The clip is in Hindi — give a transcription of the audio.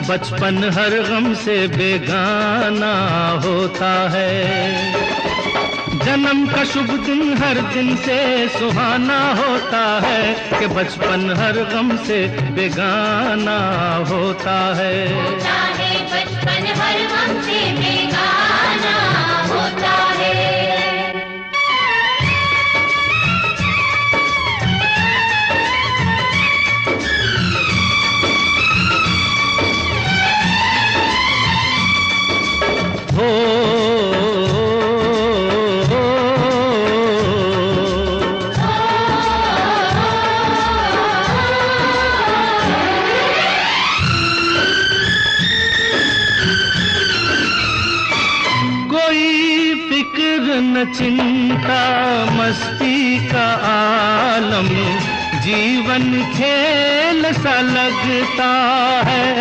बचपन हर गम से बेगाना होता है। जन्म का शुभ दिन हर दिन से सुहाना होता है कि बचपन हर गम से बेगाना होता है। बचपन हर गम से बेगाना होता है। न चिंता मस्ती का आलम, जीवन खेल सा लगता है।